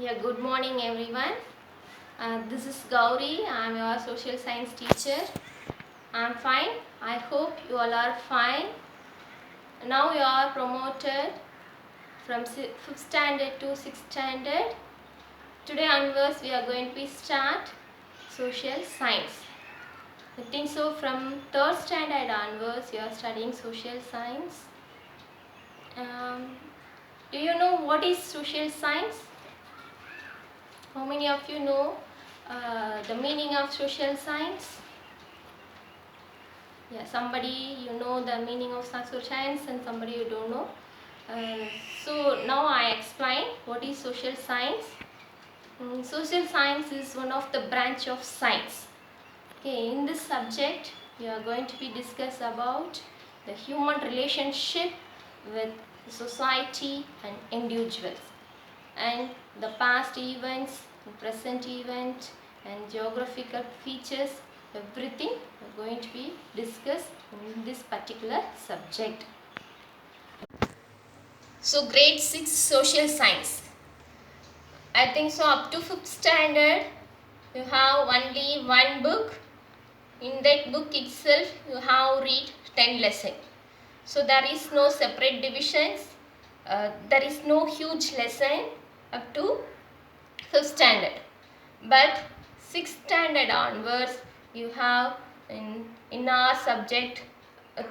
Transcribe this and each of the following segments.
Yeah, good morning everyone. This is Gowri. I'm your social science teacher. I'm fine. I hope you all are fine. Now you are promoted from 5th standard to 6th standard. Today onwards we are going to start social science. I think so from 3rd standard onwards you are studying social science. Do you know what is social science? How many of you know the meaning of social science? Yeah, somebody you know the meaning of social science and somebody you don't know. So now I explain what is social science. Social science is one of the branch of science. Okay, in this subject we are going to be discuss about the human relationship with society and individuals, and the past events, present event and geographical features, everything are going to be discussed in this particular subject. So grade 6 social science. I think so up to 5th standard you have only one book. In that book itself you have read 10 lessons. So there is no separate divisions. There is no huge lesson up to 5th standard. But 6th standard onwards you have in our subject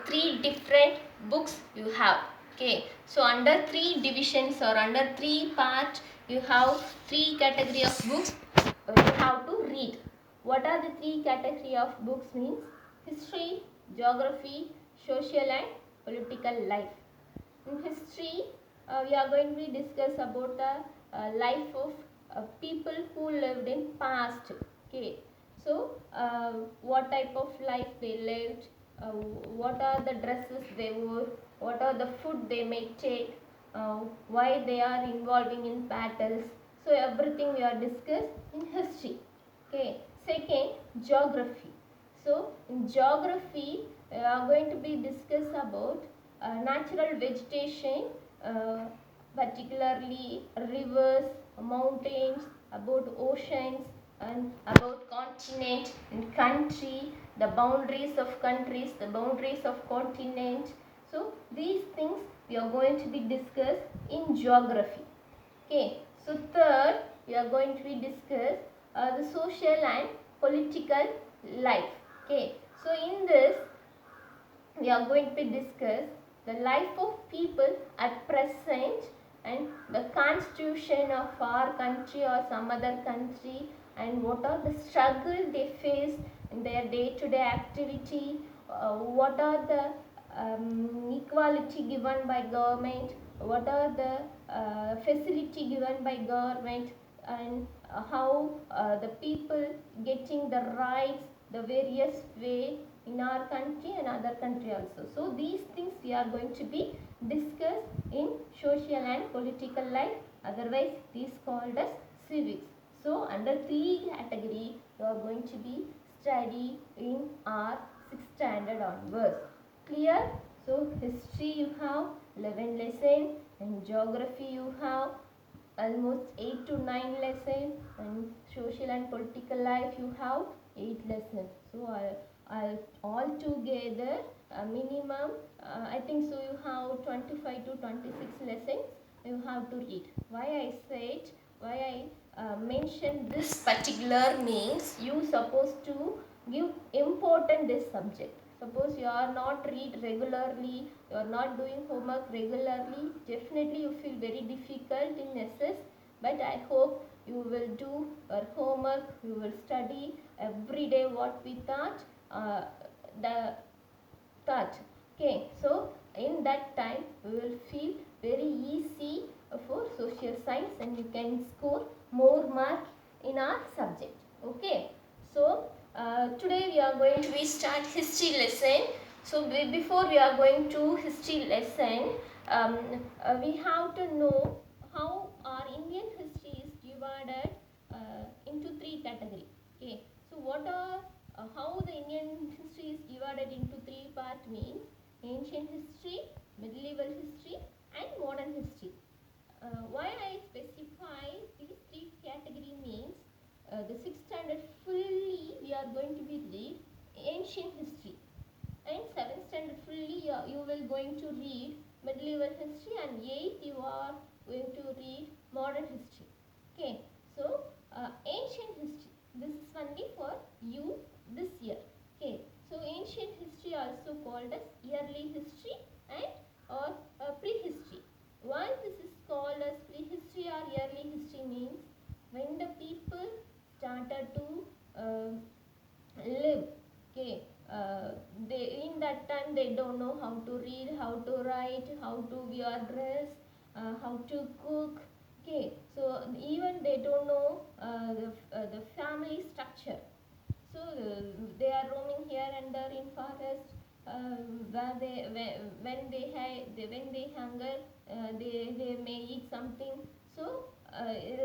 3 different books you have. Okay, so under 3 divisions or under 3 parts you have 3 category of books you have to read. What are the 3 category of books means? History, geography, social and political life. In history, we are going to discuss about the life of people who lived in past. Okay, so what type of life they lived, what are the dresses they wore, what are the food they may take, why they are involving in battles. So everything we are discussed in history. Okay, second, geography. So in geography we are going to be discuss about natural vegetation, particularly rivers, mountains, about oceans and about continent and country, the boundaries of countries, the boundaries of continent. So these things we are going to be discussed in geography. Okay, so third we are going to be discuss the social and political life. Okay, so in this we are going to discuss the life of people at present and the constitution of our country or some other country, and what are the struggle they face in their day-to-day activity, what are the equality given by government, what are the facility given by government, and how the people getting the rights the various way in our country and other country also. So these things we are going to be discussed in social and political life, otherwise it is called as civics. So under 3 category you are going to be study in our 6th standard onwards. Clear? So history you have 11 lesson, and geography you have almost 8 to 9 lessons, and social and political life you have 8 lessons. So all together minimum I think so you have 25 to 26 lessons you have to read. Why I mentioned this particular means you supposed to give important this subject. Suppose you are not read regularly, you are not doing homework regularly, definitely you feel very difficult in SS. But I hope you will do your homework, you will study every day what we thought, the thought. Okay, so in that time we will feel very easy for social science and you can score more mark in our subject. Okay, so today we are going to start history lesson. So before we are going to history lesson, we have to know how our Indian history is divided into 3 categories. Okay, so what are how the Indian history is divided into 3 parts means ancient history, medieval history and modern history. Why I specify these 3 going to be read ancient history, and 7th standard fully you will going to read medieval history, and 8th you are going to read modern history. Okay, so ancient history, this is only for you this year. Okay, so ancient history also called as early history and or prehistory. Why this is called as prehistory or early history means when the people started to live. Okay, they in that time they don't know how to read, how to write, how to wear dress, how to cook. Okay, so even they don't know the family structure. So they are roaming here and there in forest, where when they hunger, they may eat something. So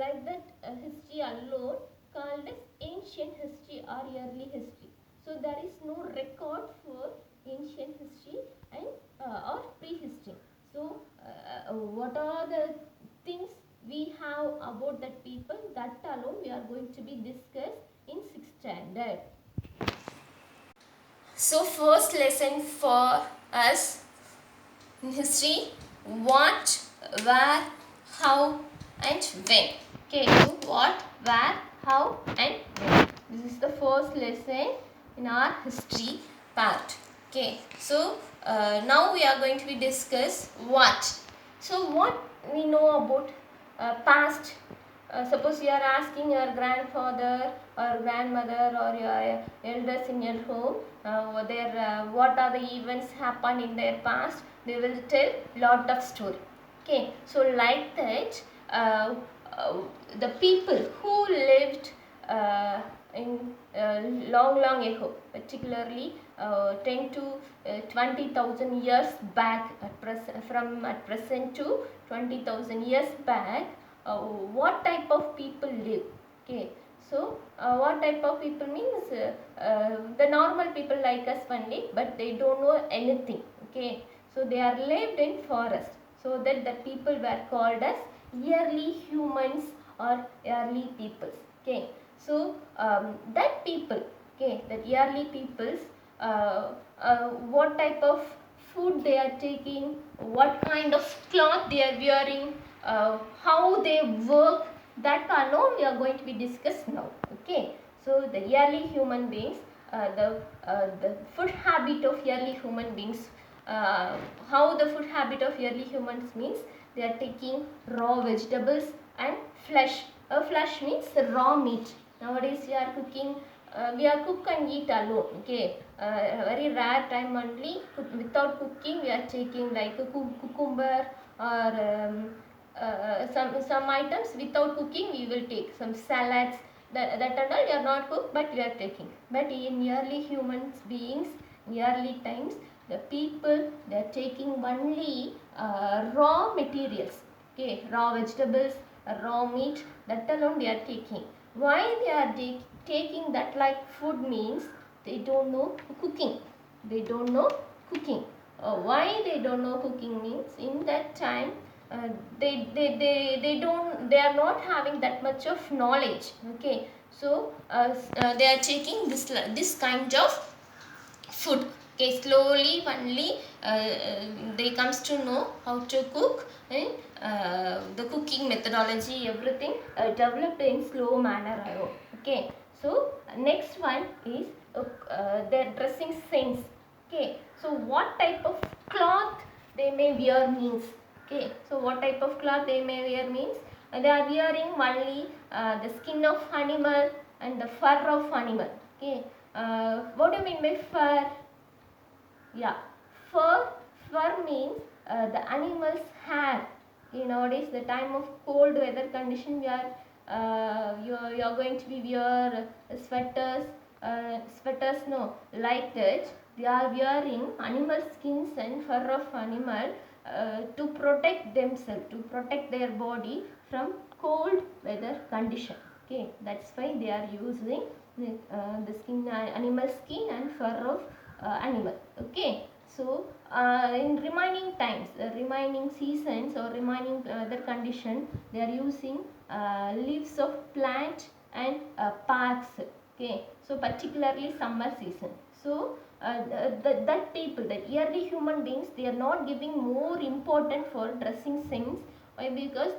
like that, history alone called as ancient history or early history. So there is no record for ancient history and or prehistory. So what are the things we have about that people, that alone we are going to be discussed in 6th standard. So first lesson for us in history: what, where, how and when. Okay, so what, where, how and when. This is the first lesson in our history part. Okay, so now we are going to be discuss what. So what we know about past. Suppose you are asking your grandfather or grandmother or your elders in your home, what are the events happened in their past, they will tell lot of story. Okay, so like that, the people who lived uh, in long ago, particularly 10 to 20,000 years back, at present to 20,000 years back, what type of people live. Okay, so what type of people means the normal people like us only, but they don't know anything. Okay, so they are lived in forest, so that the people were called as early humans or early peoples. Okay, so that people, okay, that early peoples, what type of food they are taking, what kind of cloth they are wearing, how they work, that alone we are going to be discussed now. Okay, so the early human beings, the food habit of early human beings, how the food habit of early humans means they are taking raw vegetables and flesh. Flesh means raw meat. Nowadays we are cook and eat alone. Okay, very rare time only without cooking we are taking like a cucumber or some items without cooking we will take some salads, that and all we are not cooked but we are taking. But in early humans beings, in early times, the people they are taking only raw materials. Okay, raw vegetables, raw meat, that alone they are taking. Why they are taking that like food means they don't know cooking. They don't know cooking. Why they don't know cooking means in that time they are not having that much of knowledge. Okay, so they are taking this kind of food. Okay, slowly only they comes to know how to cook, and the cooking methodology everything developed in slow manner. Okay, so next one is their dressing sense. Okay, so what type of cloth they may wear means. Okay, so what type of cloth they may wear means they are wearing only the skin of animal and the fur of animal. Okay, what do you mean by fur? Yeah, fur. Fur means the animal's hair. Nowadays, the time of cold weather condition, you are going to be wear sweaters. Sweaters, no, like that. They are wearing animal skins and fur of animal to protect themselves, to protect their body from cold weather condition. Okay, that's why they are using the skin, animal skin and fur of animal. Okay, so in remaining times, remaining seasons or remaining other condition, they are using leaves of plant and parks. Okay, so particularly summer season. So that people, the early human beings, they are not giving more important for dressing sense. Why? Because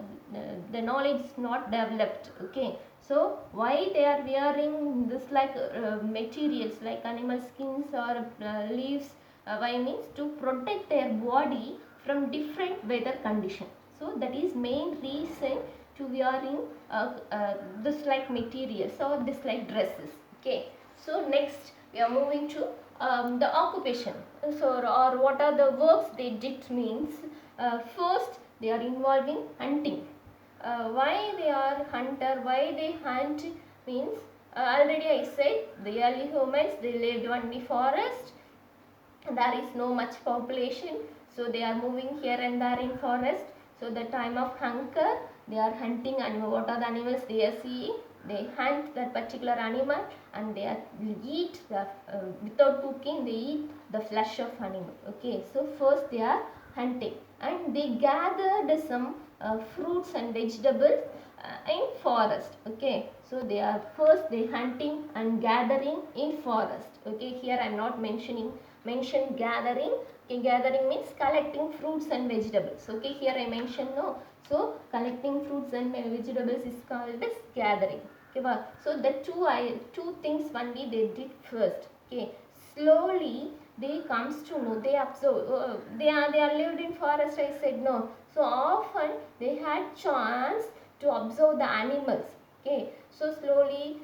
the knowledge is not developed. Okay, so why they are wearing this like materials like animal skins or leaves? Why means to protect their body from different weather condition. So that is main reason to wearing this like materials or this like dresses. Okay, so next we are moving to the occupation. So or what are the works they did means first they are involving hunting. Why they are hunter, why they hunt means already I said the early humans they lived only forest, there is no much population, so they are moving here and there in forest. So the time of hunger they are hunting, and what are the animals they are seeing, they hunt that particular animal and they are eat the without cooking, they eat the flesh of animal. Okay, so first they are hunting and they gathered some fruits and vegetables in forest. Okay, so they are first they hunting and gathering in forest. Okay, here I am not mention gathering. Okay, gathering means collecting fruits and vegetables. Okay, here I mention no. So collecting fruits and vegetables is called as gathering. Okay, so the two things only they did first. Okay, slowly they comes to know, they observe, they are lived in forest, I said no. So often they had chance to observe the animals. Okay, so slowly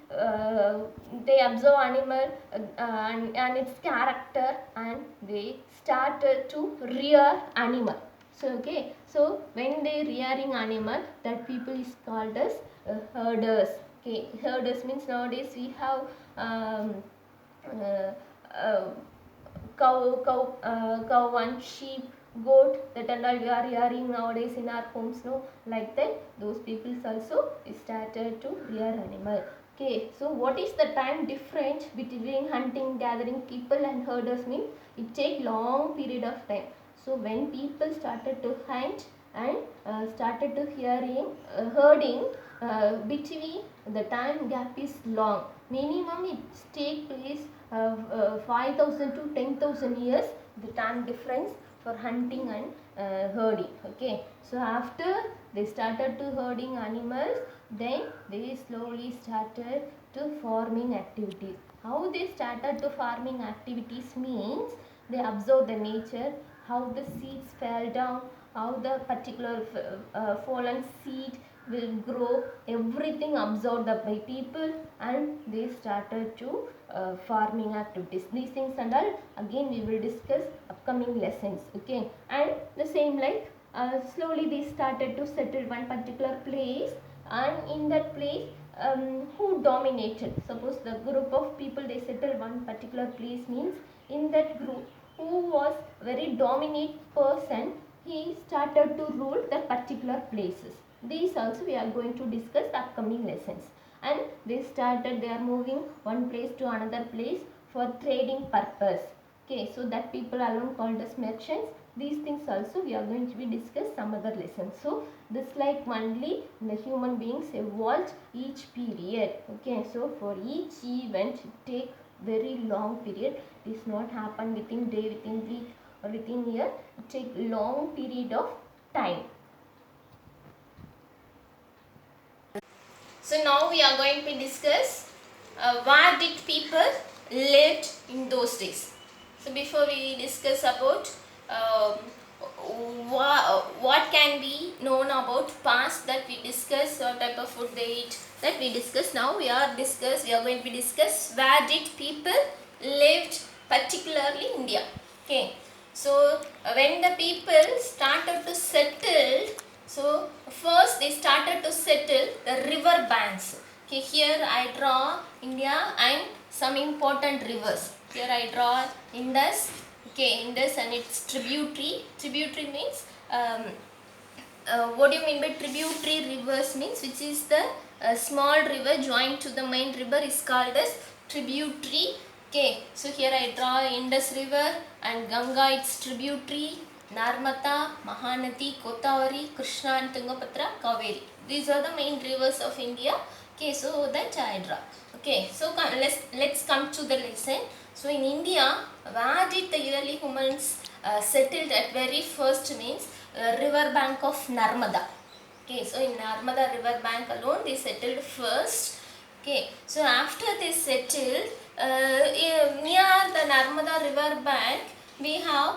they observe animal and its character, and they started to rear animal. So okay, so when they rearing animal, that people is called as herders. Okay, herders means nowadays we have uh, uh, cow and sheep, goat, that and all we are hearing nowadays in our homes, no, like that those people also started to rear animal. Okay, so what is the time difference between hunting gathering people and herders means it take long period of time. So when people started to hunt and started to herding, between the time gap is long, minimum it take place 5,000 to 10,000 years, the time difference for hunting and herding. Okay, so after they started to herding animals, then they slowly started to farming activities. How they started to farming activities means they observe the nature, how the seeds fell down, how the particular fallen seed will grow, everything observed by people, and they started to farming activities. These things and all again we will discuss upcoming lessons. Okay, and the same like slowly they started to settle one particular place, and in that place who dominated, suppose the group of people they settle one particular place means in that group who was very dominant person, he started to rule the particular places. These also we are going to discuss the upcoming lessons. And they are moving one place to another place for trading purpose. Okay, so that people alone called as merchants. These things also we are going to be discuss some other lessons. So this like only the human beings evolved each period. Okay, so for each event it take very long period. It is not happen within day, within week or within year. It take long period of time. So now we are going to discuss where did people lived in those days. So before we discuss about what can be known about past, that we discuss what type of food they eat, that we discuss. Now we are going to discuss where did people lived, particularly India. Okay, so when the people started to settle, so first they started to settle the river banks. Okay, here I draw India and some important rivers. Here I draw Indus. Okay, Indus and its tributary. Tributary means what do you mean by tributary rivers means which is the small river joined to the main river is called as tributary. Okay, so here I draw Indus river and Ganga its tributary, Narmada, Mahanadi, Godavari, Krishna and Tungabhadra, Kaveri. These are the main rivers of India. Okay, so that I draw. Okay, so let's come to the lesson. So in India, where did the early humans settled at very first means river bank of Narmada. Okay, so in Narmada river bank alone they settled first. Okay, so after they settled near the Narmada river bank, we have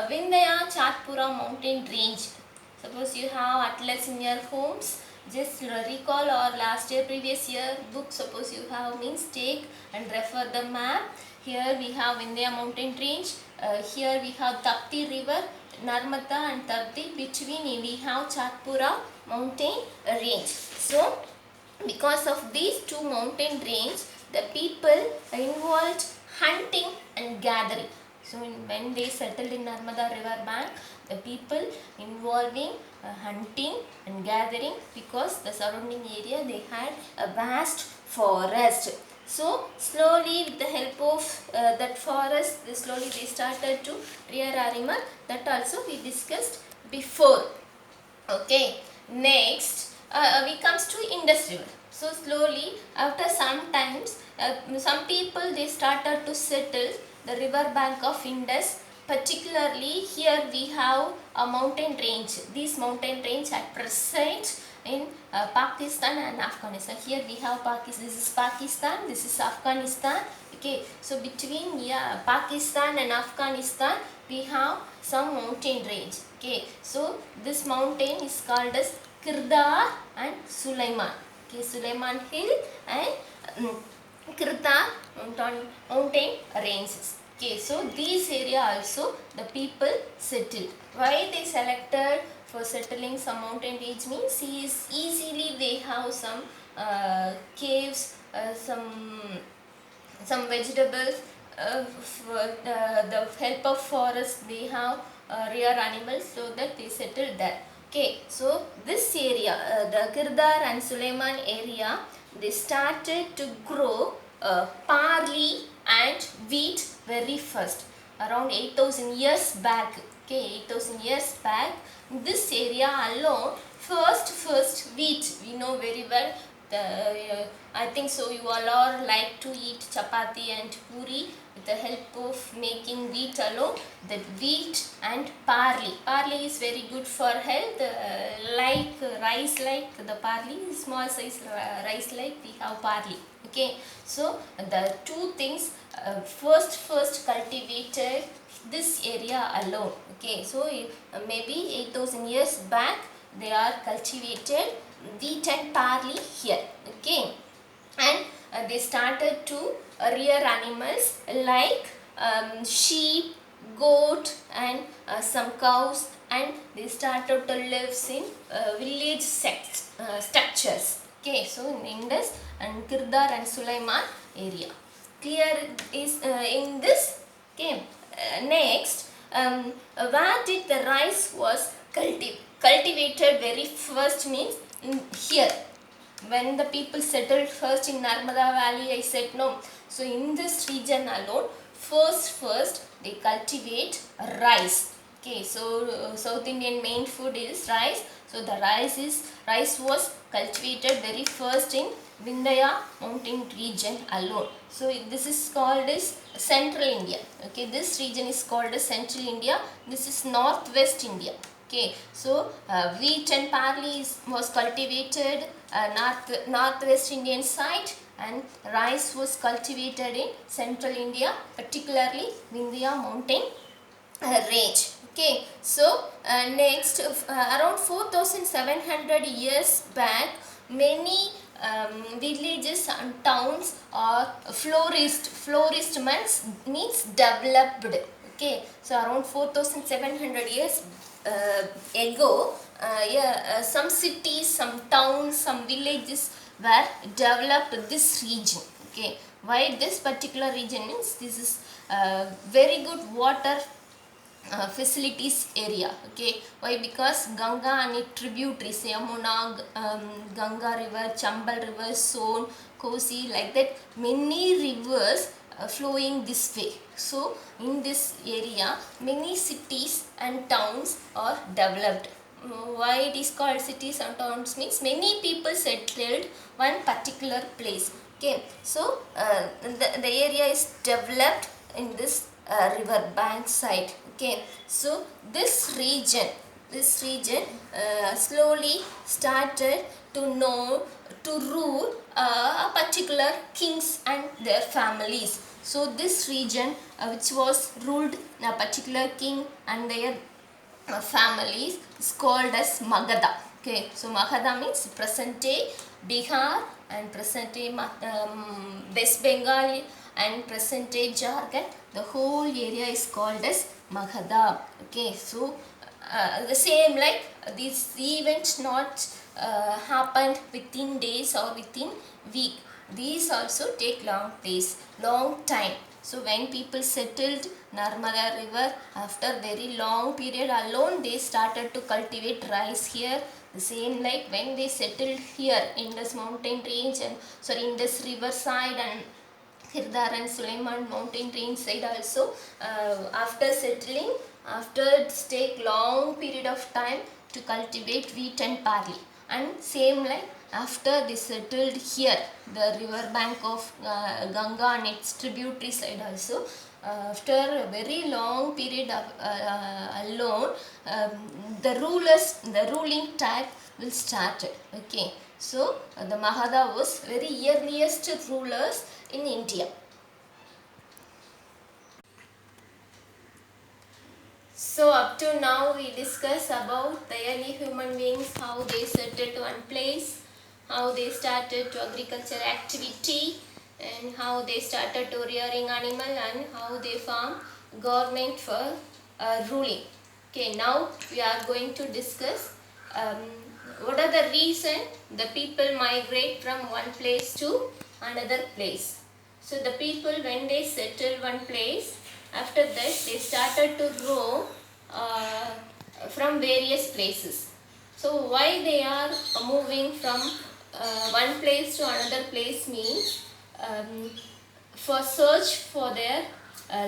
Vindhya Chatpura mountain range. Suppose you have atlas in your homes, just recall our last year, previous year book. Suppose you have means take and refer the map. Here we have Vindhya mountain range. Here we have Tapti river, Narmada and Tapti. Between we have Chatpura mountain range. So because of these two mountain ranges, the people involved hunting and gathering. So when they settled in Narmada river bank, the people involving hunting and gathering, because the surrounding area they had a vast forest. So slowly with the help of that forest, slowly they started to rear animal. That also we discussed before. Okay, next we comes to Indus River. So slowly after some times some people they started to settle the river bank of Indus. Particularly here we have a mountain range. This mountain range at present in Pakistan and Afghanistan. Here we have Pakistan. This is Pakistan. This is Afghanistan. Okay, so between Pakistan and Afghanistan we have some mountain range. Okay, so this mountain is called as Kirdar and Sulaiman. Okay, Sulaiman Hill and Kirdar mountain ranges. Okay, so these area also the people settled. Why they selected for settling some mountain range means easily they have some caves, some vegetables, the help of forest they have rear animals, so that they settled there. Okay, so this area, the Kirdar and Sulaiman area, they started to grow barley and wheat very first around 8,000 years back. Okay, 8,000 years back, this area alone first wheat, we know very well. I think so you all are like to eat chapati and puri with the help of making wheat alone. The wheat and barley. Barley is very good for health, like rice, like the barley, small size rice like we have barley. Okay, so the two things first cultivated this area alone. Okay, so maybe 8,000 years back they are cultivated wheat and barley here. Okay, and they started to rear animals like sheep, goat and some cows, and they started to live in village structures. Okay, so in Indus and Kirdar and Sulaiman area. Clear is in this. Okay, next where did the rice was cultivated very first means here. When the people settled first in Narmada Valley, I said no. So in this region alone, first they cultivate rice. Okay, so South Indian main food is rice. So the rice was cultivated very first in Vindhya mountain region alone. So this is called as Central India. Okay, this region is called as Central India. This is Northwest India. Okay, so wheat and barley was cultivated northwest Indian side, and rice was cultivated in Central India, particularly Vindhya mountain range. Okay, so next around 4,700 years back, many villages and towns are florist means developed. Okay, so around 4,700 years ago, some cities, some towns, some villages were developed this region. Okay, why this particular region means this is very good water facilities area. Okay, why? Because Ganga and its tributaries, Yamuna, Ganga river, Chambal river, Son, Kosi, like that many rivers flowing this way. So in this area many cities and towns are developed. why it is called cities and towns means many people settled one particular place. Okay, so the area is developed in this river bank side. Okay, so this region slowly started to know to rule a particular kings and their families. So this region which was ruled a particular king and their families is called as Magadha. Okay, so Magadha means present day Bihar and present day West Bengal and present day Jharkhand. The whole area is called as Magadha. Okay, so the same like these events not happened within days or within week. These also take long time. So when people settled Narmada river, after very long period alone they started to cultivate rice here. The same like when they settled here in this mountain range and in this river side and Hirdar and Suleiman mountain range side also, after settling, after it take long period of time to cultivate wheat and barley. And same like after they settled here, the river bank of Ganga and its tributary side also, after a very long period of alone, the ruling type will start. Okay, so the Magadha was very earliest rulers in India. So up to now we discuss about the early human beings, how they settled one place, how they started to agriculture activity, and how they started to rearing animal, and how they formed government for ruling. Okay, now we are going to discuss what are the reason the people migrate from one place to another place. So the people when they settle one place, after that they started to roam uh, from various places. So why they are moving from one place to another place means for search for their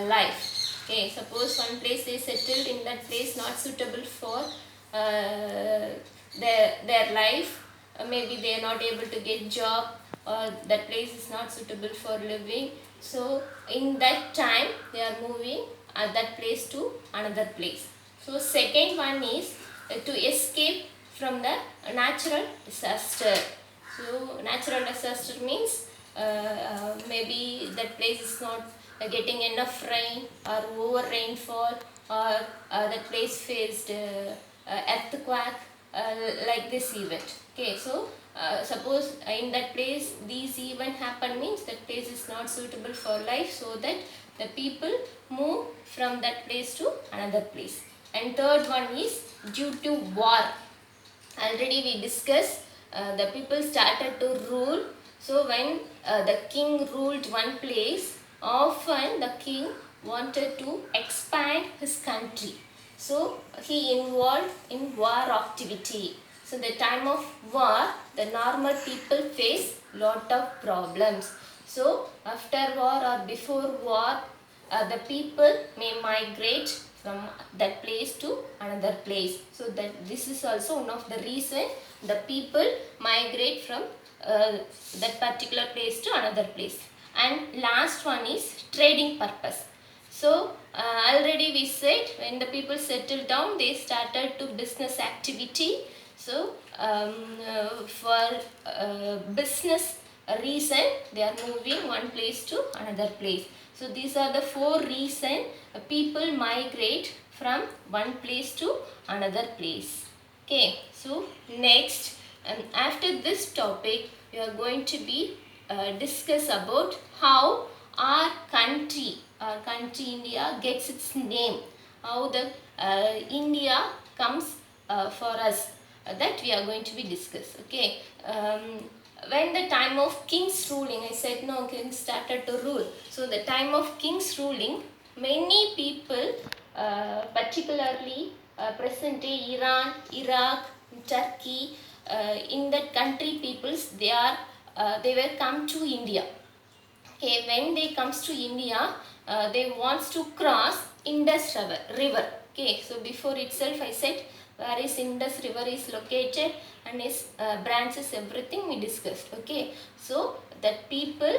life. Okay, suppose one place they settled, in that place not suitable for their life, maybe they are not able to get job, or that place is not suitable for living. So in that time they are moving at that place to another place. So second one is to escape from the natural disaster. So natural disaster means maybe that place is not getting enough rain or over rainfall, or that place faced earthquake, like this event. Okay, so suppose in that place these event happen means that place is not suitable for life, so that the people move from that place to another place. And third one is due to war. Already we discussed, the people started to rule. So when the king ruled one place, often the king wanted to expand his country. So he involved in war activity. So the time of war, the normal people face lot of problems. So after war or before war, the people may migrate from that place to another place. So that this is also one of the reason the people migrate from that particular place to another place. And last one is trading purpose. So already we said when the people settled down, they started to business activity. So for business reason, they are moving one place to another place. So these are the four reasons people migrate from one place to another place. Okay, so next, after this topic, we are going to be discuss about how our country India gets its name, how the India comes for us. That we are going to be discuss. Okay, when the time of king's ruling, I said no, kings started to rule. So the time of king's ruling, many people, particularly present day Iran, Iraq, Turkey, in that country peoples, they were come to India. Okay, when they comes to India, they wants to cross Indus river. Okay, so before itself I said where is Indus river is located and its branches, everything we discussed. Okay, so that people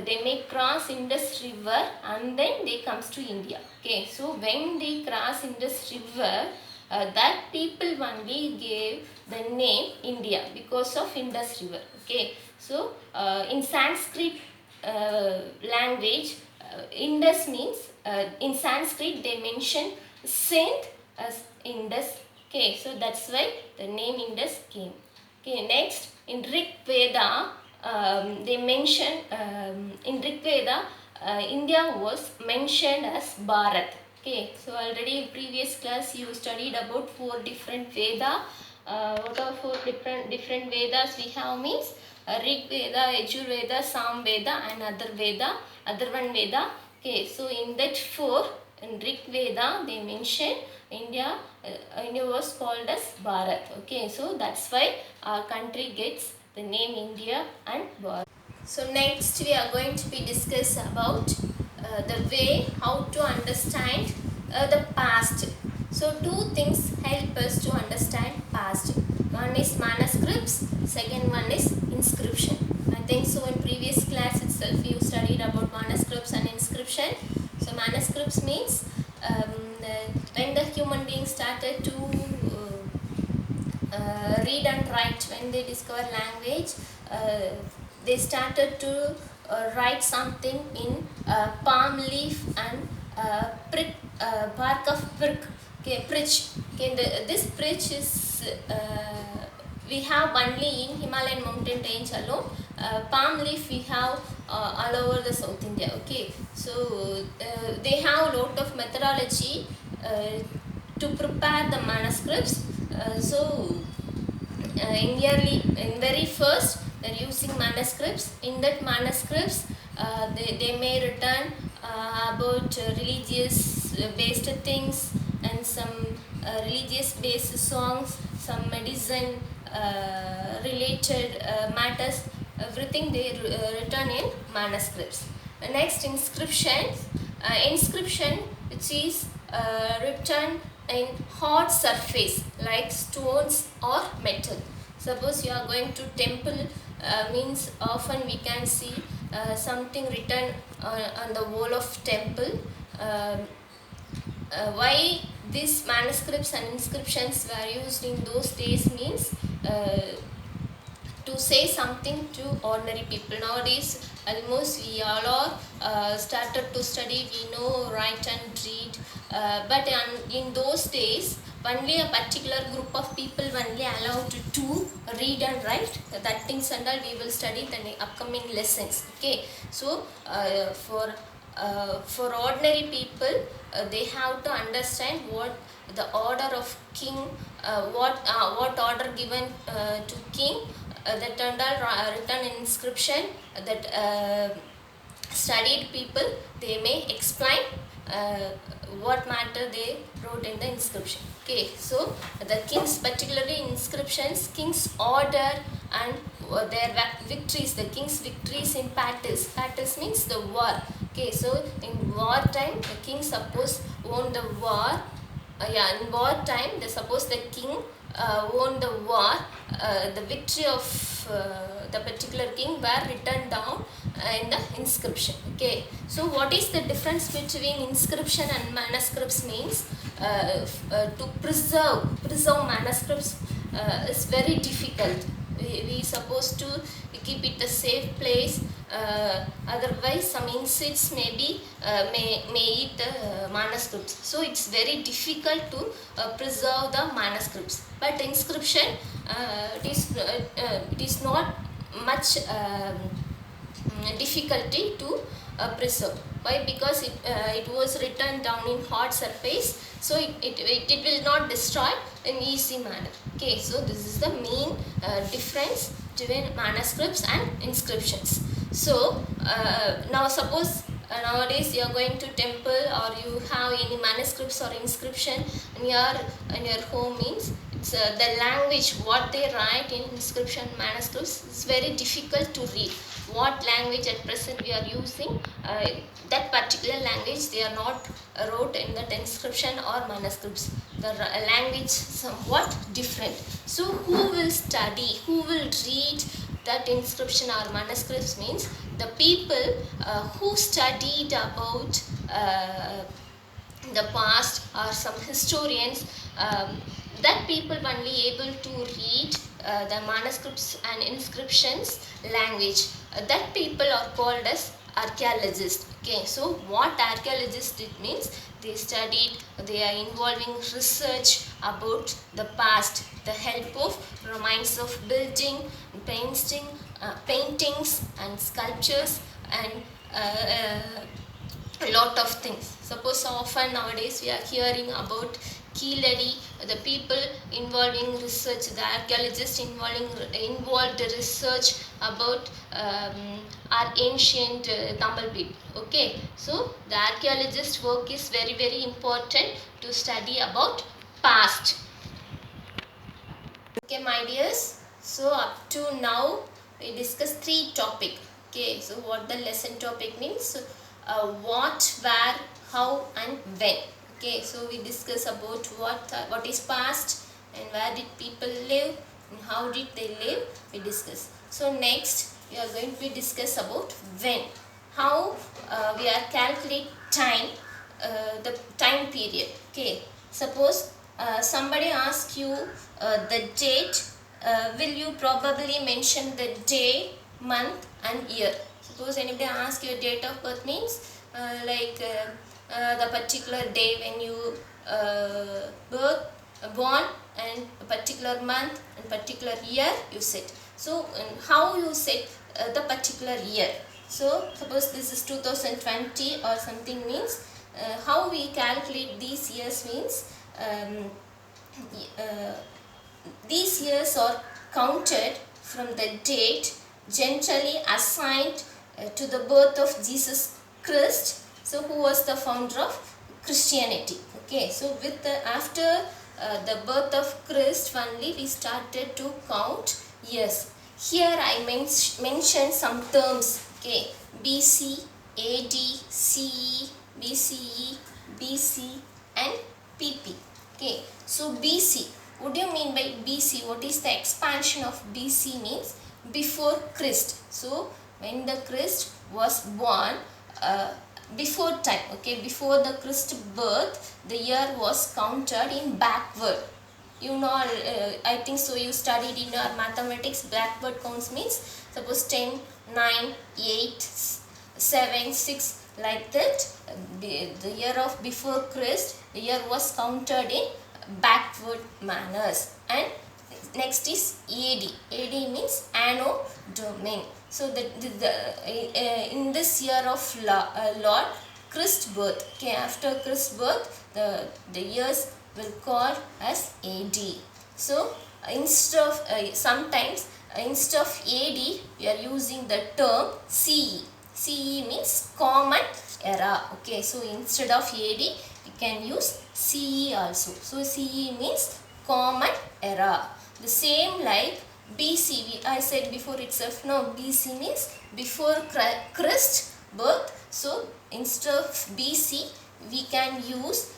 they may cross Indus river and then they comes to India. Okay, so when they cross Indus river, that people only gave the name India because of Indus river. Okay, so in Sanskrit language, Indus means in Sanskrit they mention saint as Indus. Okay, so that's why the name Indus came. Okay, next in Rig Veda, they mention in Rig Veda, India was mentioned as Bharat. Okay, so already in previous class you studied about 4 different Veda. What are 4 different Vedas we have means Rig Veda, Yajur Veda, Sam Veda and other Veda, other one Veda. Okay, so in that 4, in Rig Veda they mention India was called as Bharat. Okay, so that's why our country gets the name India and Bharat. So next we are going to be discuss about the way how to understand the past. So two things help us to understand past. One is manuscripts, second one is inscription. I think so in previous class itself you studied about manuscripts and inscription. So manuscripts means when the human beings started to read and write, when they discover language, they started to write something in palm leaf and bark of prick. Okay, pritch. Okay, this pritch is we have only in Himalayan mountain range alone. Palm leaf we have all over the South India. Okay, so they have a lot of methodology to prepare the manuscripts. In very first they're using manuscripts. In that manuscripts they may return about religious based things and some religious based songs, some medicine related matters, everything they written in manuscripts. Next, inscriptions. Inscription which is written in hard surface like stones or metal. Suppose you are going to temple, means often we can see something written on the wall of temple. Why these manuscripts and inscriptions were used in those days means to say something to ordinary people. Nowadays almost we all are started to study, we know write and read, but in those days only a particular group of people only allowed to read and write. That things and all we will study in the upcoming lessons. Okay, so for ordinary people they have to understand what the order of king, what order given to king, that and all written in inscription, that studied people they may explain what matter they wrote in the inscription. Okay, so the king's, particularly inscriptions, king's order and their victories, the king's victories in battles. Battles means the war. Okay, so in war time the king suppose won the war. In war time the suppose the king won the war, the victory of the particular king were written down in the inscription. Okay, so what is the difference between inscription and manuscripts means to preserve manuscripts is very difficult. We supposed to keep it a safe place, otherwise some insects may eat the manuscripts, so it's very difficult to preserve the manuscripts. But inscription, it is not much difficulty to preserve. Why? Because it was written down in hard surface, so it will not destroy in easy manner. Okay, so this is the main difference between manuscripts and inscriptions. So now suppose nowadays you are going to temple or you have any manuscripts or inscription in your home means, the language what they write in inscription manuscripts is very difficult to read. What language at present we are using, that particular language they are not wrote in that inscription or manuscripts. The language somewhat different. So who will study, who will read that inscription or manuscripts means the people who studied about the past, or some historians, that people only able to read the manuscripts and inscriptions language. That people are called as archaeologists. Okay, so what archaeologists it means, they studied, they are involving research about the past, the help of remains of building, paintings and sculptures, and a lot of things. Suppose often nowadays we are hearing about Keeladi, the people involving research, the archaeologists involved research about our ancient Tamil people. Okay, so the archaeologist work is very important to study about past. Okay, my dears, so up to now we discussed 3 topics. Okay, so what the lesson topic means, what, where, how and when. Okay, so we discuss about what is past and where did people live and how did they live, we discuss. So next we are going to discuss about when, how we are calculate time, the time period. Okay, suppose somebody asks you the date, will you probably mention the day, month and year. Suppose anybody asks your date of birth means the particular day when you born, and a particular month and particular year you set. So how you set the particular year. So suppose this is 2020 or something means, how we calculate these years means, these years are counted from the date generally assigned to the birth of Jesus Christ. So who was the founder of Christianity. Okay, so with the after the birth of Christ only we started to count years. Here I mentioned some terms. Okay, BC, AD, CE, BCE, BC and PP. Okay, so BC, what do you mean by BC? What is the expansion of BC means? Before Christ. So when the Christ was born, before time, okay, before the Christ birth, the year was counted in backward. You know, I think so you studied in your mathematics, backward counts means suppose 10, 9, 8, 7, 6 like that. The year of before Christ, the year was counted in backward manners. And next is AD. AD means Anno Domini. So in this year of Lord Christ birth, okay, after Christ birth, the years will call as AD. So instead of sometimes instead of AD we are using the term CE. CE means common era. Okay, so instead of AD we can use CE also. So CE means common era. The same like BC, I said before itself, no, BC means before Christ birth. So instead of BC we can use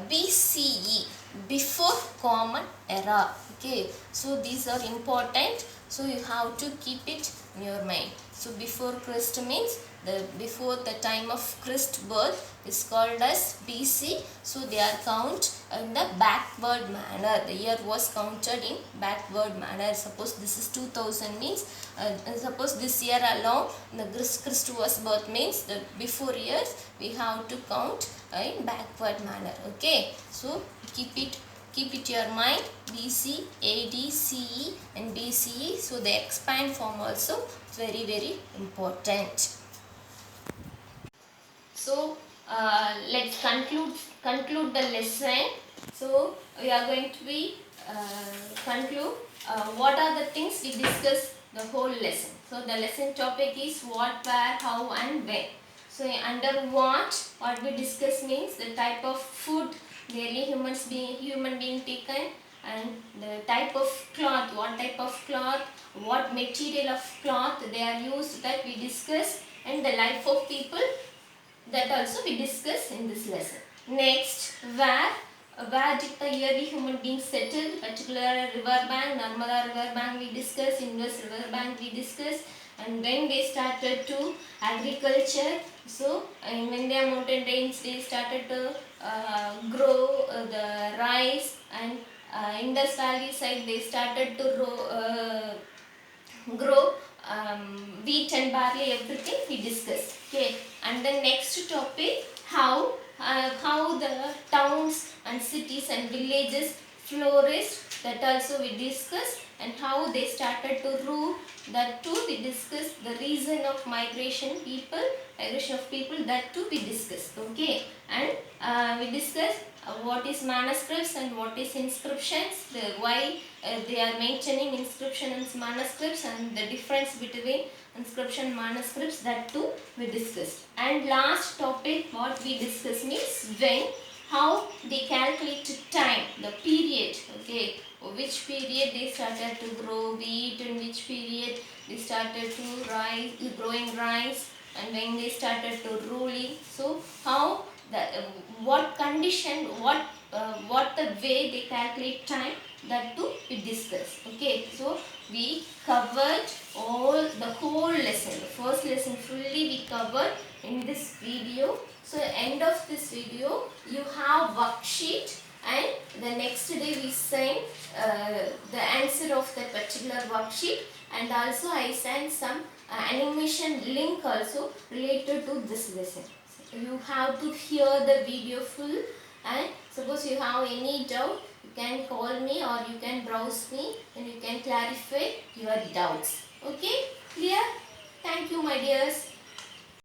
BCE, before common era. Okay, so these are important, so you have to keep it in your mind. So before Christ means before the time of Christ birth is called as BC. So they are count in the backward manner. The year was counted in backward manner. Suppose this is 2000 means, suppose this year alone the Christ was birth means the before years we have to count in backward manner. Okay, so keep it your mind, BC, AD, CE and BCE. So the expand form also very important. So let's conclude the lesson. So we are going to be conclude what are the things we discussed the whole lesson. So the lesson topic is what, where, how and when. So under what we discuss means the type of food daily human being taken, and the type of cloth, what type of cloth, what material of cloth they are used, that we discuss, and the life of people, that also we discuss in this lesson. Next, where did the early human beings settle? Particular river bank, Narmada river bank we discuss, Indus river bank we discuss, and when they started to agriculture. So in India mountain range they started to grow the rice, and Indus Valley side they started to grow wheat and barley, everything we discuss. Okay, and the next topic, how the towns and cities and villages flourished, that also we discuss, and how they started to rule, that too we discuss. The reason of migration of people, that too we discuss. Okay, and we discuss what is manuscripts and what is inscriptions, why they are maintaining inscription and manuscripts, and the difference between inscription and manuscripts, that too we discussed. And last topic what we discuss means when, how they calculate time, the period. Okay, which period they started to grow wheat, and which period they started to growing rice, and when they started to ruling. So how the what condition, what the way they calculate time, that too we discuss. Okay, so we covered the whole lesson, the first lesson fully we covered in this video. So end of this video you have worksheet, and the next day we send the answer of that particular worksheet, and also I send some animation link also related to this lesson. So you have to hear the video full, and suppose you have any doubt, you can call me or you can browse me and you can clarify your doubts. Okay, clear? Thank you my dears.